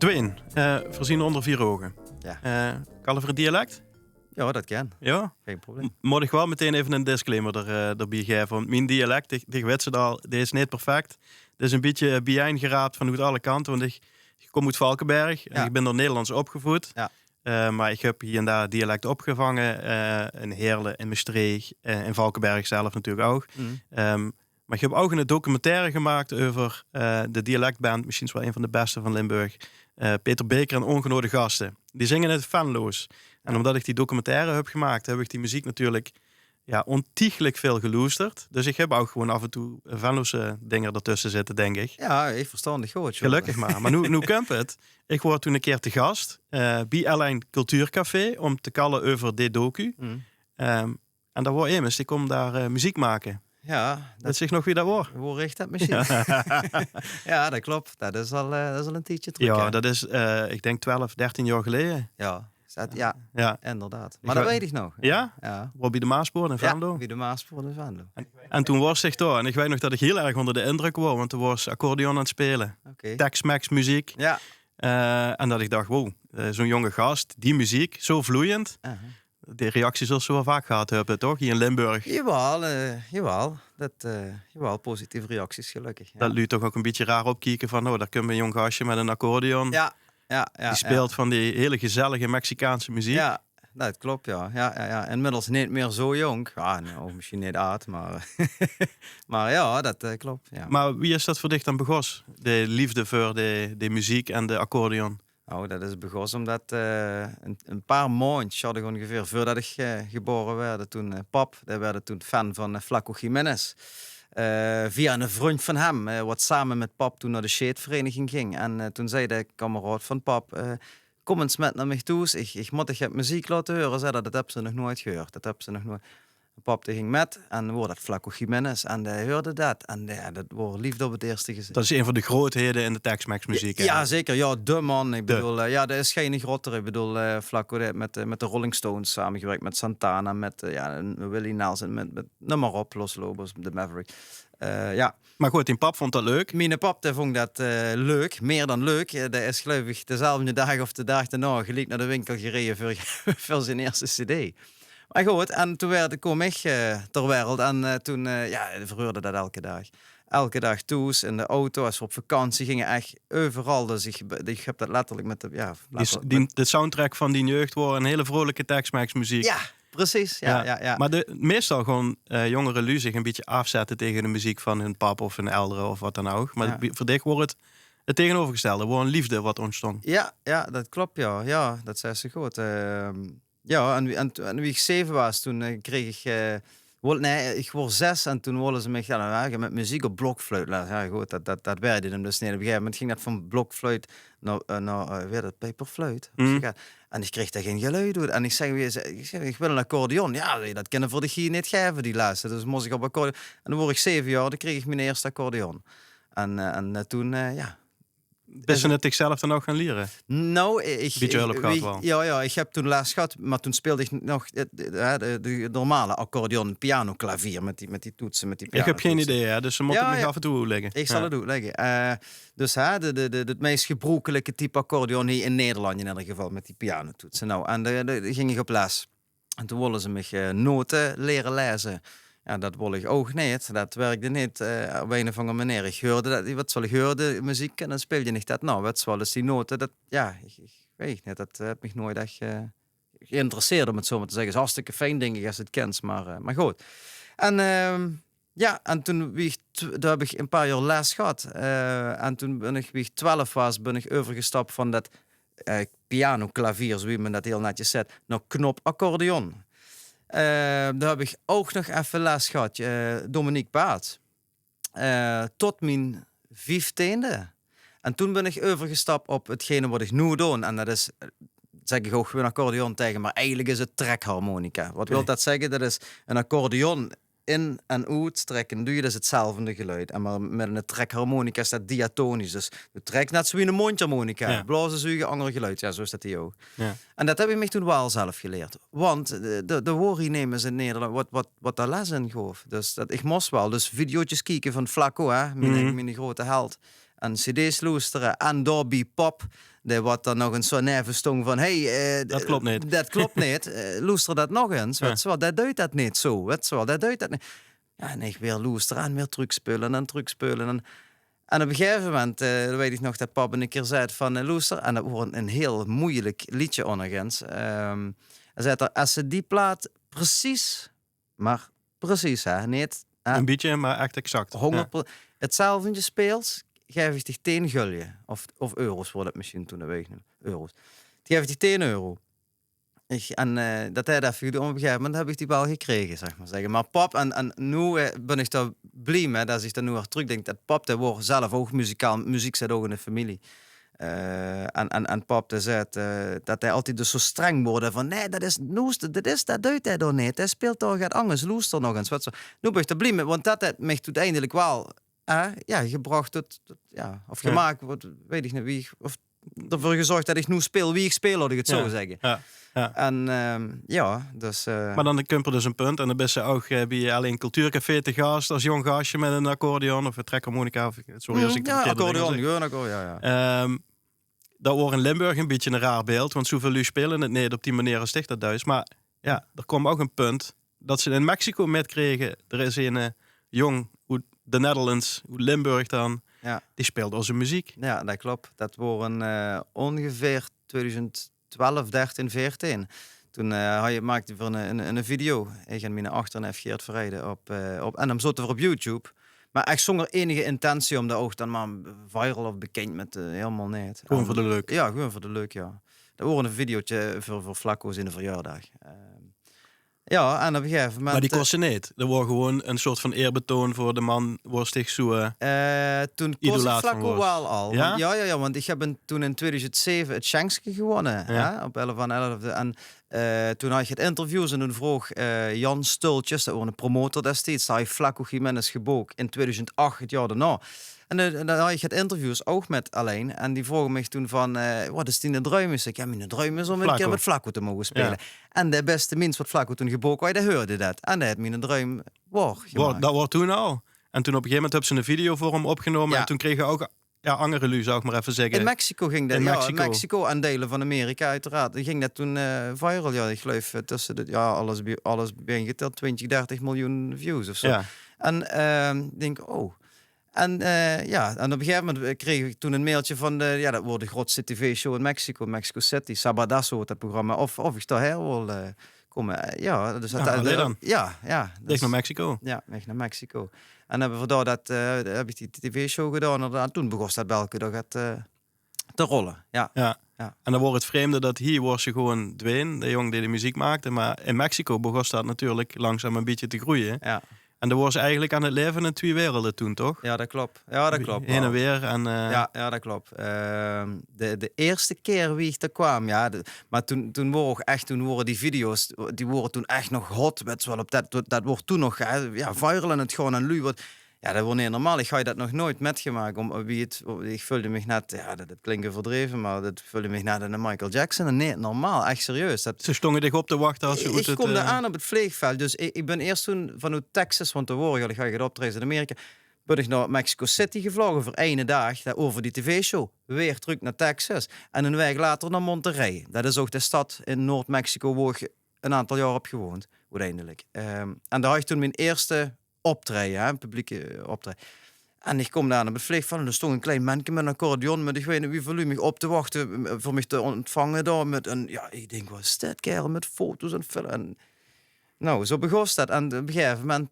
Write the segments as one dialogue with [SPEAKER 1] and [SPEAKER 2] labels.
[SPEAKER 1] Tweeën, voorzien onder 4 ogen.
[SPEAKER 2] Ja.
[SPEAKER 1] Kan voor het dialect?
[SPEAKER 2] Ja, dat kan.
[SPEAKER 1] Ja?
[SPEAKER 2] Geen probleem.
[SPEAKER 1] Moet ik wel meteen even een disclaimer erbij geven. Want mijn dialect, ik weet het al, dit is niet perfect. Het is een beetje bijeengeraapt van alle kanten. Want ik kom uit Valkenberg. En ik ben door Nederlands opgevoed.
[SPEAKER 2] Ja.
[SPEAKER 1] Maar ik heb hier en daar dialect opgevangen. In Heerlen, in Maastricht, in Valkenberg zelf natuurlijk ook. Maar ik heb ook een documentaire gemaakt over de dialectband. Misschien wel een van de beste van Limburg. Peter Beker en Ongenode Gasten. Die zingen het Venlo's. En omdat ik die documentaire heb gemaakt, heb ik die muziek natuurlijk ontiegelijk veel geloesterd. Dus ik heb ook gewoon af en toe Venlo'se dingen ertussen zitten, denk ik.
[SPEAKER 2] Ja, ik verstandig gehoord.
[SPEAKER 1] Gelukkig maar. Maar nu komt het. Ik word toen een keer te gast bij L1 Cultuurcafé om te kallen over dit docu. En daar wordt immers, die komt daar muziek maken.
[SPEAKER 2] Ja.
[SPEAKER 1] Dat zich nog wie dat wordt.
[SPEAKER 2] Hoe richt dat misschien? Ja, dat klopt. Dat is al een tijdje terug.
[SPEAKER 1] Ja,
[SPEAKER 2] hè?
[SPEAKER 1] dat is, ik denk 12, 13 jaar geleden.
[SPEAKER 2] Ja, inderdaad. Maar dat weet ik nog.
[SPEAKER 1] Ja?
[SPEAKER 2] Ja.
[SPEAKER 1] Robbie de Maaspoort en Venlo.
[SPEAKER 2] Ja, wie de Maaspoort en Venlo.
[SPEAKER 1] En toen was ik daar. En ik weet nog dat ik heel erg onder de indruk was. Want toen was accordeon aan het spelen.
[SPEAKER 2] Oké.
[SPEAKER 1] Tex-Mex muziek.
[SPEAKER 2] Ja.
[SPEAKER 1] En dat ik dacht, wow, zo'n jonge gast, die muziek, zo vloeiend. De reacties zoals ze wel vaak gehad hebben, toch? Hier in Limburg.
[SPEAKER 2] Jawel. Jawel, positieve reacties, gelukkig. Ja.
[SPEAKER 1] Dat liet toch ook een beetje raar opkijken van, daar komt een jong gastje met een accordeon.
[SPEAKER 2] Ja.
[SPEAKER 1] Die speelt van die hele gezellige Mexicaanse muziek.
[SPEAKER 2] Ja, dat klopt, ja. Inmiddels niet meer zo jong. Ja, nou, misschien niet oud, maar... maar ja, dat klopt, ja.
[SPEAKER 1] Maar wie is dat voor dich dan begos? De liefde voor de muziek en de accordeon?
[SPEAKER 2] Nou, dat is begonnen omdat een paar maandjes had ik ongeveer voordat ik geboren werd. Toen pap, die werd toen fan van Flaco Jiménez. Via een vriend van hem, wat samen met pap toen naar de scheetvereniging ging. En toen zei de kameraad van pap, kom eens met naar mij toe. Ik moet je muziek laten horen. Zei dat heb ze nog nooit gehoord. Dat heb ze nog nooit. Pap die ging met en hoorde dat Flaco Jiménez en hij hoorde dat. En dat was liefde op het eerste gezicht.
[SPEAKER 1] Dat is een van de grootheden in de Tex-Mex muziek.
[SPEAKER 2] Ja, zeker. Ja, de man. Ik bedoel, dat is geen groter. Ik bedoel, Flaco met de Rolling Stones samengewerkt, met Santana, met Willie Nelson, met noem maar op, Los Lobos, de Maverick. Ja.
[SPEAKER 1] Maar goed, die pap vond dat leuk.
[SPEAKER 2] Mijn pap die vond dat leuk, meer dan leuk. Dat is geloof ik dezelfde dag of de dag daarna gelijk naar de winkel gereden voor zijn eerste cd. Maar goed, en toen kwam ik ter wereld en toen verhoorde dat elke dag. Elke dag toes in de auto, als we op vakantie gingen, echt overal. Dus ik heb dat letterlijk met de...
[SPEAKER 1] De soundtrack van die jeugd was een hele vrolijke Tex-Mex muziek.
[SPEAKER 2] Ja, precies. Ja.
[SPEAKER 1] Maar meestal gewoon jongeren lui zich een beetje afzetten tegen de muziek van hun pap of hun elderen of wat dan ook. Maar voor dich wordt het tegenovergestelde. Wordt een liefde wat ontstond.
[SPEAKER 2] Ja, dat klopt, ja. Ja, dat zei ze goed. Ja, en wie ik 7 was, toen kreeg ik... ik was 6 en toen wilden ze me met muziek op blokfluit laten. Ja, goed, dat werd hem dus niet. Op een gegeven moment ging dat van blokfluit naar weer dat peperfluit. En ik kreeg daar geen geluid door. En ik zeg, ik wil een accordeon. Ja, dat kunnen voor de gier niet geven, die laatste. Dus moest ik op accordeon. En dan word ik 7 jaar, dan kreeg ik mijn eerste accordeon. En toen,
[SPEAKER 1] Ben je het zichzelf dan ook gaan leren?
[SPEAKER 2] Nou, ik heb toen les gehad, maar toen speelde ik nog de normale accordeon, pianoklavier met die toetsen, met die piano.
[SPEAKER 1] Ik heb geen idee, hè, dus ze moeten me af en toe leggen.
[SPEAKER 2] Ik zal het uitleggen. Dus het meest gebruikelijke type accordeon hier in Nederland in ieder geval, met die pianotoetsen. Nou, en daar ging ik op les. En toen wilden ze me noten leren lezen. Ja, dat wil ik ook niet. Dat werkte niet op een of andere manier. Ik hoorde dat, wat zal ik hoorde muziek en dan speel je niet dat. Nou, wat zal dus die noten? Dat, ja, ik weet niet. Dat heb me nooit echt geïnteresseerd om het zo maar te zeggen. Het is hartstikke fijn, denk ik, als het kent. Maar goed. En en toen daar heb ik een paar jaar les gehad. En toen ben ik, wie ik 12 was, ben ik overgestapt van dat piano-klavier, zoals men dat heel netjes zet, naar knop-accordeon. Daar heb ik ook nog even les gehad. Dominique Baat. Tot mijn 15e. En toen ben ik overgestapt op hetgene wat ik nu doe. En dat is, zeg ik ook gewoon accordeon tegen, maar eigenlijk is het trekharmonica. Wat wil dat zeggen? Dat is een accordeon in en uit trekken. Doe je dus hetzelfde geluid. Maar met een trekharmonica is dat diatonisch. Dus je trekt net zo in een mondharmonica. Ja. Blazen, zuigen, andere geluid. Ja, zo is dat hier ook. Ja. En dat heb ik me toen wel zelf geleerd. Want de worry nemen ze in Nederland wat daar les in gaf. Dus ik moest wel. Dus video's kijken van Flaco, hè, mijn grote held. En cd's luisteren en Derby Pop. wat dan nog een zo nerven stong van...
[SPEAKER 1] Dat klopt niet.
[SPEAKER 2] Dat klopt niet. Loester dat nog eens. Weet je wel, dat duidt dat niet zo. Weet je wel, dat duidt dat niet. Ja, en ik weer loester en weer terugspullen en terugspullen. En op een gegeven moment, weet ik nog dat papa een keer zei van loester... En dat wordt een heel moeilijk liedje ongeens. Hij zei er, als ze die plaat precies, maar precies, hè, niet...
[SPEAKER 1] Een beetje, maar echt exact.
[SPEAKER 2] 100%. Hetzelfde speelt, geef ik 10 gulden. Of euro's wordt het misschien toen, dat weet ik niet. Euro's. Die geef ik 10 euro. Dat hij dat even op een gegeven moment heb ik die wel gekregen, zeg maar zeggen. Maar pap, en nu ben ik daar blij mee, dat ik daar nu weer terugdenk, dat pap, dat wordt zelf ook muziek zit ook in de familie. En pap, dat zei dat hij altijd dus zo streng wordt van, nee, dat duidt hij toch niet. Hij speelt toch het anders, loester nog eens. Wat zo. Nu ben ik er blij mee, want dat heeft mij uiteindelijk wel gebracht tot of gemaakt, weet ik niet wie, of ervoor gezorgd dat ik nu speel wie ik speel, had ik het zo zeggen.
[SPEAKER 1] Ja.
[SPEAKER 2] En dus...
[SPEAKER 1] Maar dan komt er dus een punt en dan ben je ook bij je alleen cultuurcafé te gast als jong gastje met een accordeon of een trekharmonica. Sorry als ik het
[SPEAKER 2] accordeon, ja.
[SPEAKER 1] Dat wordt in Limburg een beetje een raar beeld, want zoveel lu spelen het niet op die manier als dicht dat thuis. Maar ja, er kwam ook een punt dat ze in Mexico metkregen. Er is een jong, de Netherlands, Limburg dan, die speelt onze muziek.
[SPEAKER 2] Ja, dat klopt. Dat waren ongeveer 2012, 13, 14. Toen maakte hij een video. Ik ging naar achter en Geert Verrijden op en hem zat er op YouTube. Maar echt zonder enige intentie om dat ook dan maar viral of bekend met helemaal niet.
[SPEAKER 1] Gewoon voor de leuk.
[SPEAKER 2] Ja, gewoon voor de leuk, ja. Dat was een videootje voor Flacco's in de verjaardag. Ja, en op een gegeven moment...
[SPEAKER 1] Maar die kostte niet. Dat was gewoon een soort van eerbetoon voor de man waar zich zo
[SPEAKER 2] toen kostte Flacco wel al.
[SPEAKER 1] Ja?
[SPEAKER 2] Ja, want ik heb toen in 2007 het Shankske gewonnen. Ja? Op 11/11. En toen had je het interviews en toen vroeg Jan Stultjes, dat was een promotor destijds, daar heeft Flacco Jiménez geboekt in 2008, het jaar daarna. En dan had je het interviews ook met Alain. En die vroegen me toen van, wat is die druim? Ik heb mijn druim is om een keer met Flacco te mogen spelen. Ja. En de beste mens wat Flacco toen geboken had, dat hoorde dat. En dat had mijn druim gemaakt.
[SPEAKER 1] Dat wordt toen al. En toen op een gegeven moment hebben ze een video voor hem opgenomen. Ja. En toen kregen we ook andere lu, zou ik maar even zeggen.
[SPEAKER 2] In Mexico ging dat. In Mexico en delen van Amerika uiteraard. Die ging dat toen viral. Ja, ik geloof tussen alles bijeengeteld 20, 30 miljoen views of zo. Ja. En denk, En op een gegeven moment kreeg ik toen een mailtje van dat wordt de grootste tv-show in Mexico City, Sabadazo, dat programma, of ik daar wil komen. Ja, dus
[SPEAKER 1] dan.
[SPEAKER 2] Ja.
[SPEAKER 1] Weg naar Mexico.
[SPEAKER 2] Ja, weg naar Mexico. En heb ik die tv-show gedaan en toen begon dat welke dag te rollen. Ja.
[SPEAKER 1] En dan wordt het vreemde dat hier was je gewoon Dwayne, de jongen die de muziek maakte, maar in Mexico begon dat natuurlijk langzaam een beetje te groeien.
[SPEAKER 2] Ja.
[SPEAKER 1] En dan was het aan het leven in 2 werelden toen, toch?
[SPEAKER 2] Ja, dat klopt.
[SPEAKER 1] Heen en weer. En,
[SPEAKER 2] Ja, dat klopt. De eerste keer wie ik er kwam, maar toen waren die video's, die waren toen echt nog hot. Weet wel, dat wordt toen nog viral en het gewoon en lu wordt. Ja, dat was niet normaal. Ik ga je dat nog nooit metgemaakt. Ik voelde me net, dat klinkt verdreven, maar dat voelde me net een Michael Jackson. En nee, normaal, echt serieus.
[SPEAKER 1] Ze stonden dich op te wachten als je
[SPEAKER 2] Ik kom daar aan op het vliegveld. Dus ik ben eerst toen vanuit Texas, want te horen, ga je optreden in Amerika, ben ik naar Mexico City gevlogen voor 1 dag over die tv-show. Weer terug naar Texas. En een week later naar Monterrey. Dat is ook de stad in Noord-Mexico waar ik een aantal jaar heb gewoond, uiteindelijk. En daar had ik toen mijn eerste optreden, een publieke optreden. En ik kom daar op het vliegveld en er stond een klein mannetje met een accordeon met ik weet niet wie voor me op te wachten voor mij te ontvangen daar met een, ik denk, wat is dit kerel met foto's en film. En, nou, zo begon dat. En op een gegeven moment,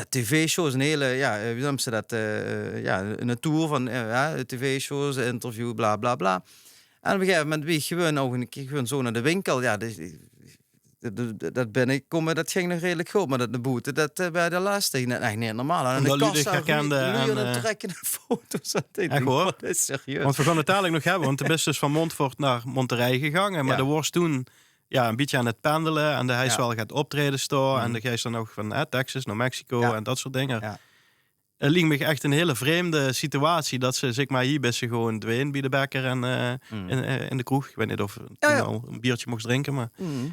[SPEAKER 2] tv-shows, een hele, hoe noemen ze dat, een tour van tv-shows, interview, bla bla bla. En op een gegeven moment wie ik gewoon zo naar de winkel, dat ging nog redelijk goed, maar de boete, bij de laatste echt niet normaal. En
[SPEAKER 1] de kassa
[SPEAKER 2] en trekken foto's.
[SPEAKER 1] Echt hoor?
[SPEAKER 2] Dat is serieus.
[SPEAKER 1] Want we gaan het dadelijk nog hebben, want de bus is dus van Montfort naar Monterrey gegaan. Maar de was toen een beetje aan het pendelen en hij is wel gaat optreden staan. En de is dan nog van Texas naar Mexico en dat soort dingen. Ja. Het liep me echt een hele vreemde situatie dat ze, zeg maar, hier best ze gewoon Dwayne bij de Bekker en in de kroeg. Ik weet niet of al een biertje mocht drinken, maar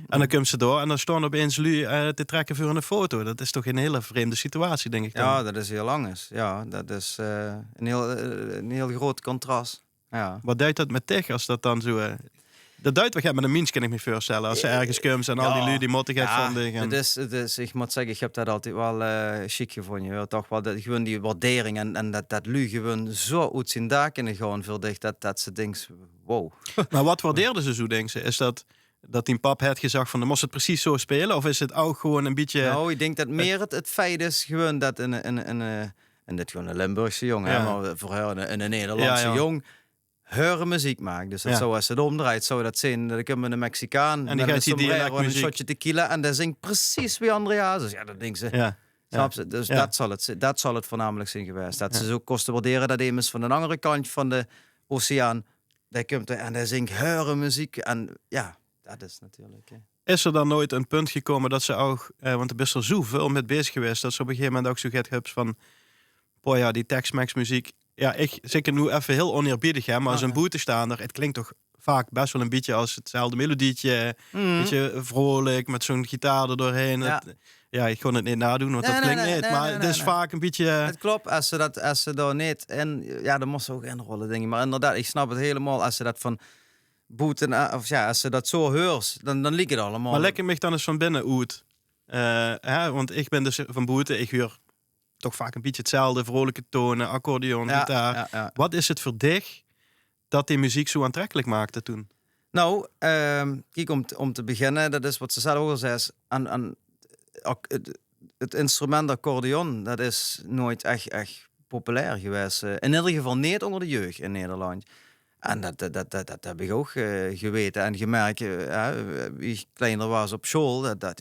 [SPEAKER 1] en dan komt ze door en dan staan opeens lui te trekken voor een foto. Dat is toch een hele vreemde situatie, denk ik dan.
[SPEAKER 2] Ja, dat is heel lang. Ja, dat is een heel groot contrast. Ja.
[SPEAKER 1] Wat duidt dat met tech als dat dan zo... dat duidt wat met een mens, kan ik me voorstellen. Als ze ergens komen en al die lui die mottigheid vonden.
[SPEAKER 2] Het is, ik moet zeggen, ik heb dat altijd wel chic gevonden. Je toch wel gewoon die waardering en dat lui gewoon zo uit zijn dak in gaan veel dicht dat ze denkt, wow.
[SPEAKER 1] Maar wat waardeerden ze zo, denk ze? Is dat die pap het gezegd van, dan moest het precies zo spelen? Of is het ook gewoon een beetje...
[SPEAKER 2] Nou, ik denk dat meer het feit is gewoon dat en dit gewoon een Limburgse jong, hè, maar voor haar een Nederlandse jong haar muziek maakt. Dus dat zoals het omdraait, zou dat zijn. Dat ik hem met een Mexicaan
[SPEAKER 1] en die gaat die
[SPEAKER 2] een shotje tequila en dat zingt precies wie Andrea. Dus ja, dat denkt ze.
[SPEAKER 1] Ja.
[SPEAKER 2] Snap ze? Dus dat zal het voornamelijk zijn geweest. Dat ze zo kosten waarderen dat immers van de andere kant van de oceaan. Daar komt en daar zingt haar muziek. En ja, dat is natuurlijk...
[SPEAKER 1] Is er dan nooit een punt gekomen dat ze ook... want er is er zoveel met bezig geweest... dat ze op een gegeven moment ook zo hebt van... boah ja, die Tex-Mex muziek... Ja, ik zeker nu even heel oneerbiedig, hè, maar als een boetestaander... het klinkt toch vaak best wel een beetje als hetzelfde melodietje. Een beetje vrolijk, met zo'n gitaar er doorheen. Ja, ik kon het niet nadoen, want dat klinkt niet. Maar het is vaak een beetje...
[SPEAKER 2] Het klopt, als ze daar niet... En ja, dan moest ze ook inrollen, denk ik. Maar inderdaad, ik snap het helemaal als ze dat van... boeten, of ja, als ze dat zo hoort, dan liep het allemaal.
[SPEAKER 1] Maar lekker mij dan eens van binnen uit. Want ik ben dus van boete, ik hoor toch vaak een beetje hetzelfde, vrolijke tonen, accordeon, gitaar.
[SPEAKER 2] Ja.
[SPEAKER 1] Wat is het voor dich dat die muziek zo aantrekkelijk maakte toen?
[SPEAKER 2] Nou, kijk, om te beginnen, dat is wat ze zelf ook al zei, het instrument accordeon, dat is nooit echt populair geweest. In ieder geval niet onder de jeugd in Nederland. En dat heb ik ook geweten en gemerkt. Wie ik kleiner was op school, dat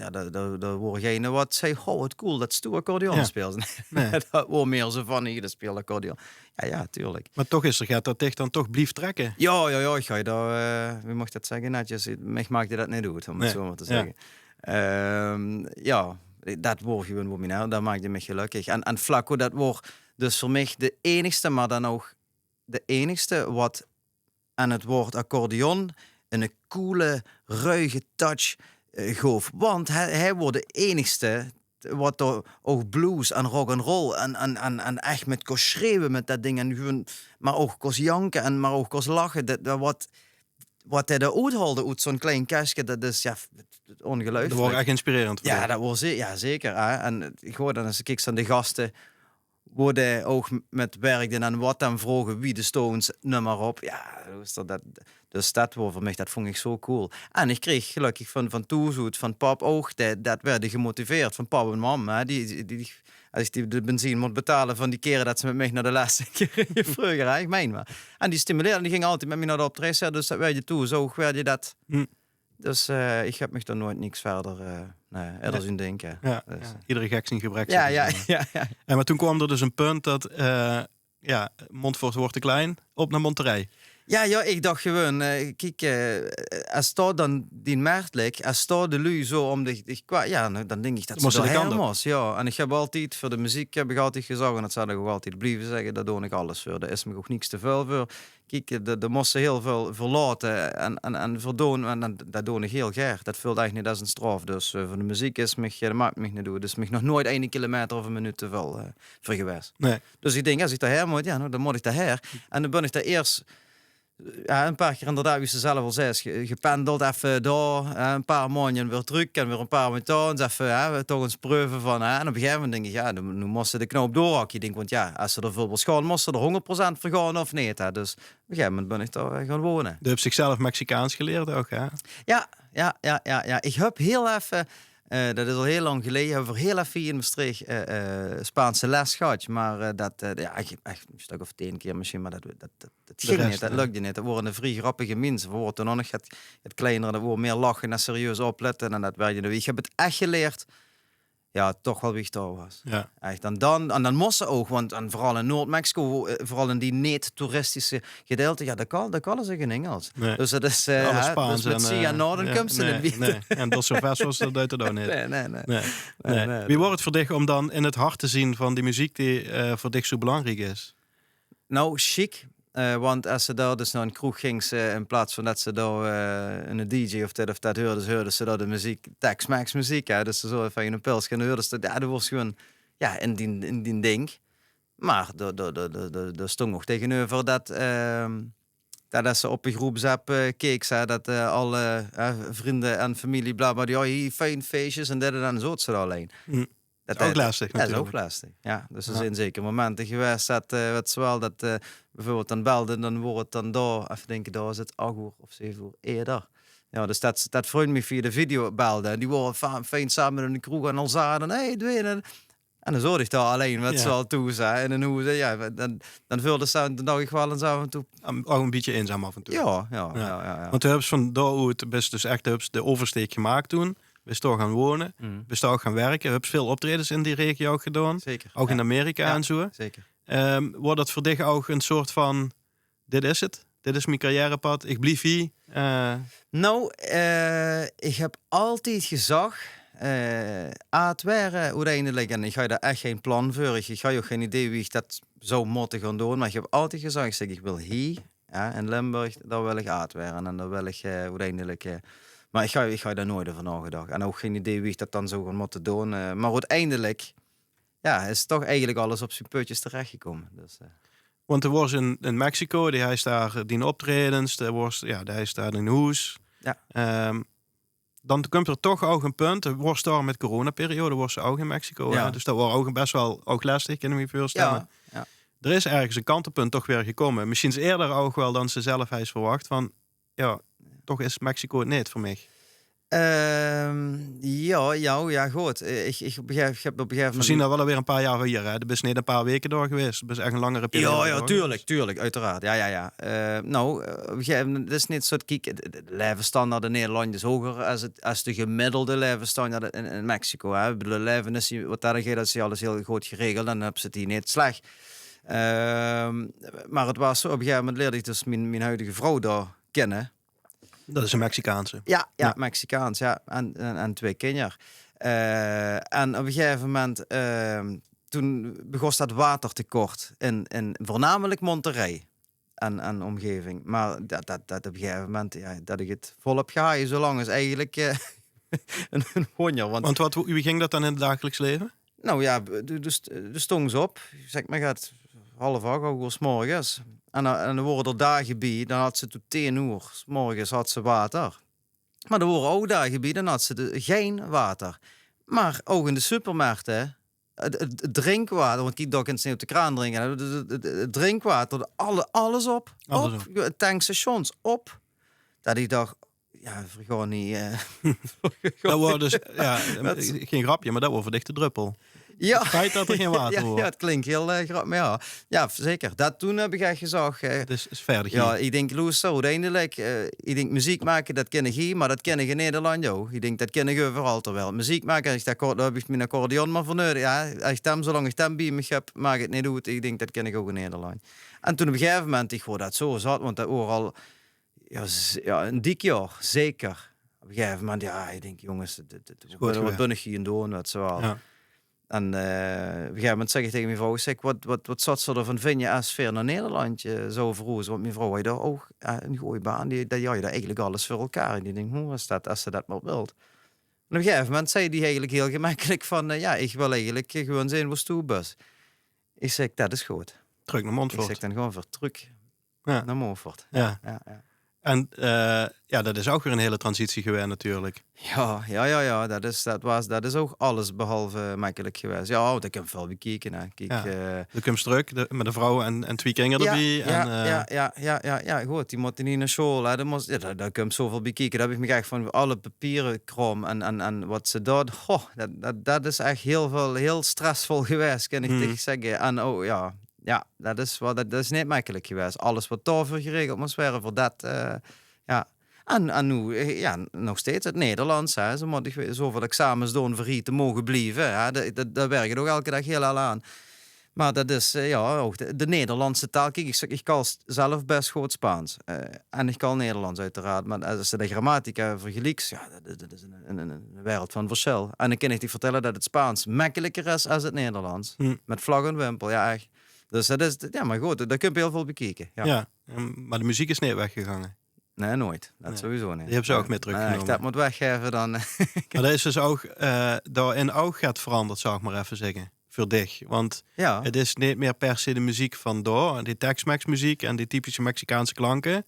[SPEAKER 2] wordt geen wat zei, oh wat cool dat Stu accordeon speelt. Nee. Dat wordt meer zo van, dat speelt accordeon. Ja, tuurlijk.
[SPEAKER 1] Maar toch gaat dat echt dan toch blief trekken?
[SPEAKER 2] Ja, ik ga je daar, wie mocht dat zeggen netjes, mij maakte dat niet uit, om het zo maar te zeggen. Dat wordt gewoon voor mij, dat maakte me gelukkig. En Flaco, dat wordt dus voor mij de enigste, maar dan ook de enigste wat aan het woord accordeon een coole, ruige touch gaf. Want hij wordt de enigste wat er ook blues en rock and roll en echt met kost schreeuwen met dat ding en gewoon, maar ook kost janken en maar ook kost lachen. Wat hij er uithaalde uit zo'n klein kastje, dat is ongelooflijk.
[SPEAKER 1] Dat wordt echt inspirerend.
[SPEAKER 2] Ja, dat was zeker. Hè? En ik hoor dan als ik aan de gasten worden ook met werkden en wat dan vroegen wie de Stones nummer op. Ja, dus dat was voor mij, dat vond ik zo cool. En ik kreeg gelukkig van toezoet, van pap ook, dat werden gemotiveerd van pap en mam. Hè. Als ik de benzine moet betalen van die keren dat ze met mij naar de laatste keer vroeger, ik meen maar. En die stimuleerden, die gingen altijd met mij naar de optreden, dus dat werd je toe, zo werd je dat. Dus ik heb me er nooit niks verder eerder zien denken.
[SPEAKER 1] Ja,
[SPEAKER 2] dus,
[SPEAKER 1] iedere gek zijn gebrek.
[SPEAKER 2] Ja.
[SPEAKER 1] En maar toen kwam er dus een punt dat Montfort wordt te klein, op naar Monterrey.
[SPEAKER 2] Ja, ik dacht gewoon, kijk, als dat dan die markt ligt, als dat de lui zo om dan denk ik dat ze er helemaal. Ja, en ik heb altijd, voor de muziek heb ik altijd gezegd, en dat zal ik ook altijd blijven zeggen, daar doe ik alles voor. Daar is me ook niks te veel voor. Kijk, daar moest ze heel veel verlaten en verdoen, en dat doe ik heel graag. Dat voelt eigenlijk niet als een straf. Dus voor de muziek is dat maakt me niet doen. Dus me nog nooit 1 kilometer of een minuut te veel voor geweest.
[SPEAKER 1] Nee.
[SPEAKER 2] Dus ik denk, als ik daarheen moet, dan moet ik daarheen. En dan ben ik daar eerst... Ja, een paar keer inderdaad, wie ze zelf al zei, gependeld even daar, een paar maanden weer terug en weer een paar maanden daar, even toch eens proeven van, en op een gegeven moment denk ik, nu moest ze de knoop doorhakken. Ik denk, want als ze er veel gaan, moest ze er 100% voor gaan of niet. Hè. Dus op een gegeven moment ben ik daar gaan wonen.
[SPEAKER 1] Je hebt zichzelf Mexicaans geleerd ook, hè?
[SPEAKER 2] Ja. Ik heb heel even... dat is al heel lang geleden. Hebben we heel even in Maastricht Spaanse les gehad. Maar echt een stuk of 10 keer misschien. Maar dat ging niet, dat lukte niet. Dat waren vrij grappige mensen. We worden nog het kleinere, dat wordt meer lachen en serieus opletten. En dat werd je de Ik heb het echt geleerd. Ja, toch wel wie ik daar was.
[SPEAKER 1] Ja.
[SPEAKER 2] Echt. En dan moest ze ook, want en vooral in Noord-Mexico, vooral in die niet-toeristische gedeelte, dat kan ze geen Engels. Nee. Dus dat is
[SPEAKER 1] Spaans.
[SPEAKER 2] Dus met Sia Noorden komt ze niet.
[SPEAKER 1] Nee. En dat zo ver zoals dat uit ook niet.
[SPEAKER 2] Nee.
[SPEAKER 1] Wie wordt het voor dich om dan in het hart te zien van die muziek die voor dich zo belangrijk is?
[SPEAKER 2] Nou, chic. Want als ze daar dus naar een kroeg ging, in plaats van dat ze daar een DJ of dat hoorden ze daar de muziek, Tex-Mex muziek. Hè? Dus ze zo even in een pils gaan horen. Dus dat was gewoon in die ding. Maar er stond nog tegenover dat dat ze op een groepsapp keek, zei dat alle vrienden en familie, bla bla, hier fijn feestjes en dit en dat, zo het ze alleen.
[SPEAKER 1] Dat is ook lastig
[SPEAKER 2] natuurlijk.
[SPEAKER 1] natuurlijk.
[SPEAKER 2] Dat is ook lastig, ja. Dus er zijn zeker momenten geweest dat bijvoorbeeld dan belde, dan wordt het dan daar, even denken, daar is het 8 uur of 7 uur eerder. Ja, dus dat vriend me via de video belde. En die waren fijn samen in de kroeg en al zaten. Hey, en dan zorg ik daar alleen met z'n al toe. En dan dan vulde ze de dag ik wel eens af en toe.
[SPEAKER 1] Ook een beetje eenzaam af en toe.
[SPEAKER 2] Ja.
[SPEAKER 1] Want toen hebben ze van daaruit best dus echt de oversteek gemaakt toen. We zijn gaan wonen. We zijn ook gaan werken. We hebben veel optredens in die regio ook gedaan.
[SPEAKER 2] Zeker.
[SPEAKER 1] Ook in Amerika en zo.
[SPEAKER 2] Zeker.
[SPEAKER 1] Wordt dat voor dich ook een soort van... Dit is het. Dit is mijn carrièrepad. Ik blijf hier.
[SPEAKER 2] Ik heb altijd gezegd... het waren uiteindelijk... En ik ga daar echt geen plan voor. Ik ga ook geen idee wie ik dat zou moeten gaan doen. Maar ik heb altijd gezegd... Ik wil hier... in Limburg... Daar wil ik waren. En daar wil ik uiteindelijk... maar ik ga daar nooit over nagedacht. En ook geen idee wie ik dat dan zou gaan moeten doen. Maar uiteindelijk... is toch eigenlijk alles op zijn putjes terechtgekomen. Dus...
[SPEAKER 1] Want er was in Mexico, hij is daar die optredens, hij is daar in Hoes.
[SPEAKER 2] Ja.
[SPEAKER 1] Dan komt er toch ook een punt, er was daar met coronaperiode, was ze ook in Mexico.
[SPEAKER 2] Ja.
[SPEAKER 1] Hè? Dus dat was ook best wel ook lastig, kan ik me voorstellen.
[SPEAKER 2] Ja.
[SPEAKER 1] Er is ergens een kantelpunt toch weer gekomen. Misschien is eerder ook wel dan ze zelf heeft verwacht. Van, toch is Mexico het niet voor mij.
[SPEAKER 2] Goed. Ik heb op een gegeven moment...
[SPEAKER 1] We zien dat wel alweer een paar jaar hier. Hè? Er is niet een paar weken door geweest. Het is echt een langere periode.
[SPEAKER 2] Tuurlijk, uiteraard. Ja. Op een gegeven moment, het is niet zo... Kijk, de levensstandaard in Nederland is hoger als de gemiddelde levensstandaard in Mexico. Hè? Ik bedoel, de leven is, wat daar gaat, dat is alles heel goed geregeld. En dan hebben ze het hier niet slecht. Maar het was zo, op een gegeven moment leerde ik dus mijn huidige vrouw daar kennen.
[SPEAKER 1] Dat is een Mexicaanse.
[SPEAKER 2] Ja. Mexicaans, ja. En 2 kinderen. En op een gegeven moment, toen begon dat watertekort in voornamelijk Monterrey en omgeving. Maar dat op een gegeven moment, dat ik het volop ga, zolang is eigenlijk een wonder.
[SPEAKER 1] Want wie ging dat dan in het dagelijks leven?
[SPEAKER 2] Nou ja, de stong ze op. Zeg maar, gaat 7:30, 's morgens. En dan worden er dagen bij, dan had ze tot 10 uur 's morgens had ze water. Maar er worden ook dagen bij, dan had ze geen water. Maar ook in de supermarkten, het drinkwater, want ik doe in sneeuw de kraan drinken, het drinkwater, alles op. Tankstations op. Dat ik dacht, vergoor niet.
[SPEAKER 1] Dat was dus, geen grapje, maar dat was voor dichte druppel.
[SPEAKER 2] Ja.
[SPEAKER 1] Het feit dat er geen water wordt.
[SPEAKER 2] Ja, het klinkt heel grappig, maar ja, zeker. Dat toen heb ik echt gezegd.
[SPEAKER 1] Het is verder.
[SPEAKER 2] Ja, ik denk, Loes, zo uiteindelijk. Ik denk, muziek maken, dat ken ik hier, maar dat ken ik in Nederland ook. Ik denk, dat ken ik overal terwijl. Muziek maken, daar heb ik mijn accordeon maar voor nodig. Ja, zolang ik bij me heb, maak het niet goed. Ik denk, dat ken ik ook in Nederland. En toen op een gegeven moment, ik hoor dat zo zat, want dat overal, een dik jaar, zeker. Op een gegeven moment, ik denk, jongens, wat ben ik hier doen, wat zo al. Ja. En op een gegeven moment zeg ik tegen mijn vrouw, wat zat ze ervan vinden als ver naar Nederland zo verroezen? Want mijn vrouw had daar ook een goede baan, die daar eigenlijk alles voor elkaar. En die denkt, hoe is dat als ze dat maar wilt? En op een gegeven moment zei die eigenlijk heel gemakkelijk van, ik wil eigenlijk gewoon zijn was toebus. Ik zeg, dat is goed.
[SPEAKER 1] Terug naar Montfort.
[SPEAKER 2] Ik zeg dan gewoon voor terug naar Montfort. Ja.
[SPEAKER 1] En dat is ook weer een hele transitie geweest natuurlijk.
[SPEAKER 2] Ja. Dat is ook alles behalve makkelijk geweest. Ja, dat heb ik wel bekeken. Hè.
[SPEAKER 1] Dan kom je terug met een vrouw en 2 kinderen erbij.
[SPEAKER 2] Ja, goed. Die moeten niet naar school. Hè. Daar kun je zoveel bekeken. Daar heb ik me echt van alle papieren krom en wat ze doen. Dat is echt heel stressvol geweest, kan ik tegen zeggen. En ja, dat is niet makkelijk geweest. Alles wat daarvoor geregeld moest worden voor dat. En nu, nog steeds het Nederlands. Hè. Ze moeten zoveel examens doen voor hier te mogen blijven. Hè. Dat werkt ook elke dag heel aan. Maar dat is ook de Nederlandse taal. Kijk, ik kan zelf best goed Spaans. En ik kan Nederlands uiteraard. Maar als je de grammatica vergelijkt, dat is een wereld van verschil. En dan kan ik je vertellen dat het Spaans makkelijker is als het Nederlands. Met vlag en wimpel, ja echt. Dus dat is, maar goed, daar kun je heel veel bekijken. Ja,
[SPEAKER 1] maar de muziek is niet weggegangen.
[SPEAKER 2] Nee, nooit. Dat sowieso niet.
[SPEAKER 1] Die hebben ze ook mee teruggenomen.
[SPEAKER 2] Als dat moet weggeven, dan...
[SPEAKER 1] Maar dat is dus ook, daarin ook gaat veranderd, zou ik maar even zeggen. Voor dich. Want het is niet meer per se de muziek van door. Die Tex-Mex muziek en die typische Mexicaanse klanken.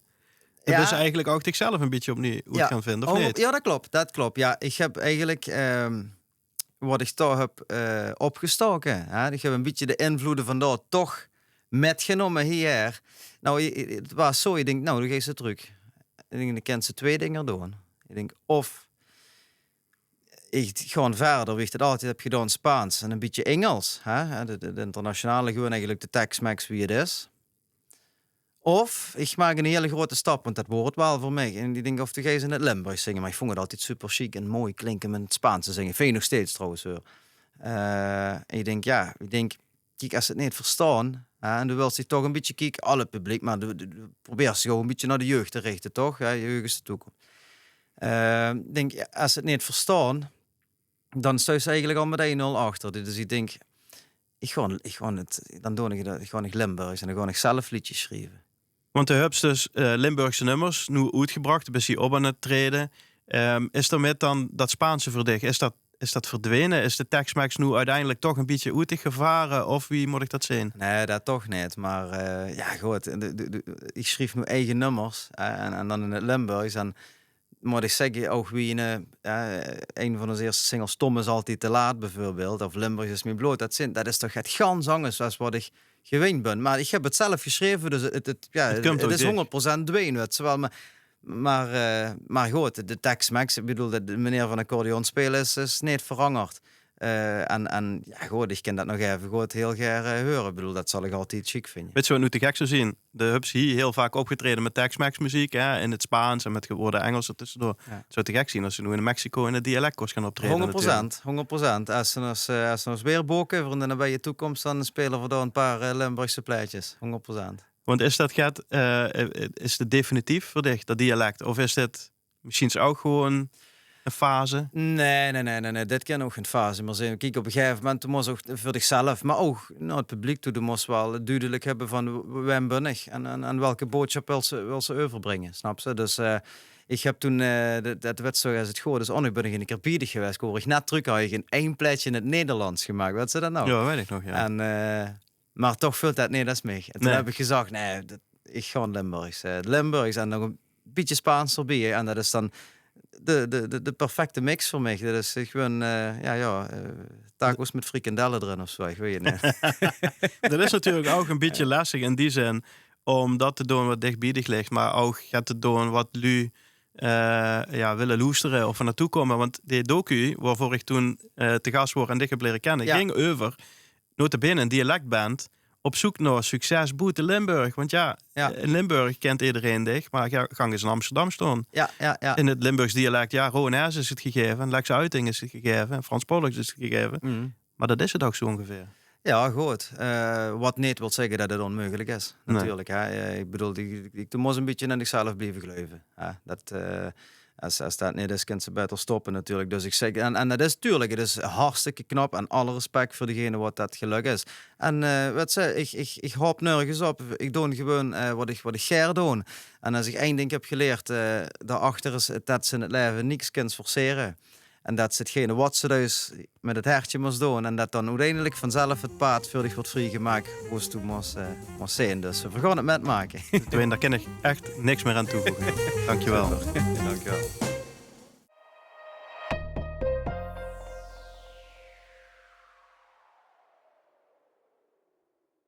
[SPEAKER 1] Je wist eigenlijk ook zichzelf een beetje opnieuw gaan vinden, of niet?
[SPEAKER 2] Ja, dat klopt. Ja, ik heb eigenlijk wat ik toch heb opgestoken. Hè? Ik heb een beetje de invloeden van daar toch metgenomen hier. Nou, het was zo, je denkt, nou, dan ga je ze terug. Ik denk, dan kan ze 2 dingen doen. Ik denk, of ik gewoon verder, wie ik het altijd heb gedaan, Spaans en een beetje Engels. Hè? De internationale, gewoon eigenlijk de Tex-Mex wie het is. Of ik maak een hele grote stap, want dat wordt wel voor mij. En die denk, of ga je ze in het Limburg zingen. Maar ik vond het altijd super chic en mooi klinken met het Spaans te zingen. Vind je nog steeds trouwens hoor. En je denkt, kijk, als ze het niet verstaan, en dan wil je toch een beetje kijken, alle publiek, maar probeer ze gewoon een beetje naar de jeugd te richten, toch? Ja, je jeugd is de toekomst. Denk, als ze het niet verstaan, dan sta je eigenlijk al met 1-0 achter. Dus ik denk, dan doe ik gewoon Limburgs en dan gewoon zelf liedjes schrijven.
[SPEAKER 1] Want de hebt dus Limburgse nummers nu uitgebracht, ben je op aan het treden. Is er met dan dat Spaanse voor dich? Is dat verdwenen? Is de Tex-Mex nu uiteindelijk toch een beetje uit gevaren? Of wie moet ik dat zien?
[SPEAKER 2] Nee, dat toch niet. Maar goed, ik schreef nu eigen nummers en dan in het Limburgs. En moet ik zeggen, ook wie een van onze eerste singles, Tom is altijd te laat bijvoorbeeld, of Limburg is me bloot, dat is toch het gaan zangen zoals wat ik gewend ben. Maar ik heb het zelf geschreven, dus het is 100% dween. Maar goed, de Tex-Mex, ik bedoel, de meneer van accordeon spelen is niet veranderd. Goed, ik kan dat nog even goed heel graag horen. Ik bedoel, dat zal ik altijd chic vinden.
[SPEAKER 1] Weet je wat nu te gek zou zien? De hubs hier heel vaak opgetreden met Tex-Mex muziek, hè, in het Spaans en met geworden Engels er tussendoor. Ja. Het zou te gek zien als ze nu in Mexico in het dialectkost gaan optreden.
[SPEAKER 2] 100%. Als ze ons weer boken in de nabije toekomst, dan spelen we door een paar Limburgse plaatjes. 100%.
[SPEAKER 1] Want is het definitief voor dich, dat dialect? Of is dit misschien ook gewoon een fase?
[SPEAKER 2] Nee. Dit kan ook geen fase maar zijn. Kijk, op een gegeven moment, toen moest ook voor zichzelf, maar ook naar het publiek toe, moest wel duidelijk hebben van wie ben ik en welke boodschap wil ze overbrengen, snap ze? Dus ik heb toen, dat werd zo als het goed is, ik ben een keer biedig geweest, ik hoor ik net terug eigenlijk een plaatje in het Nederlands gemaakt, weet ze dat nou?
[SPEAKER 1] Ja, weet ik nog, ja.
[SPEAKER 2] En, maar toch vult dat niet als mij. En toen heb ik gezegd, ik ga Limburgs en nog een beetje Spaans erbij. En dat is dan de perfecte mix voor mij. Dat is gewoon, tacos met frikandellen erin of zo, ik weet het niet.
[SPEAKER 1] Dat is natuurlijk ook een beetje lastig in die zin, om dat te doen wat dichtbiedig ligt, maar ook gaat te doen wat lu willen loesteren of er naartoe komen. Want die docu, waarvoor ik toen te gast word en dich heb leren kennen, ging over nota bene een dialectband op zoek naar succes boete Limburg. Want in Limburg kent iedereen dich, maar gang eens in Amsterdam staan.
[SPEAKER 2] Ja.
[SPEAKER 1] In het Limburgs dialect, Roanes is het gegeven, Lex Uiting is het gegeven, Frans Pollux is het gegeven. Mm. Maar dat is het ook zo ongeveer.
[SPEAKER 2] Ja, goed. Wat niet wil zeggen dat het onmogelijk is. Natuurlijk. Nee. Hè. Ik bedoel, ik moest een beetje naar zichzelf blijven geloven. Als dat niet is, kan ze beter stoppen natuurlijk. Dus ik zeg, en dat is natuurlijk, het is hartstikke knap en alle respect voor degene wat dat geluk is. En ik hoop nergens op. Ik doe gewoon wat ik graag doe. En als ik één ding heb geleerd, daarachter is dat ze in het leven niks kunnen forceren. En dat is hetgene wat ze dus met het hertje moest doen. En dat dan uiteindelijk vanzelf het paard voor zich wordt vrijgemaakt. Hoe ze toen moest zijn. Dus we gaan het met maken.
[SPEAKER 1] Daar kan ik echt niks meer aan toevoegen. Dankjewel.
[SPEAKER 2] Dankjewel.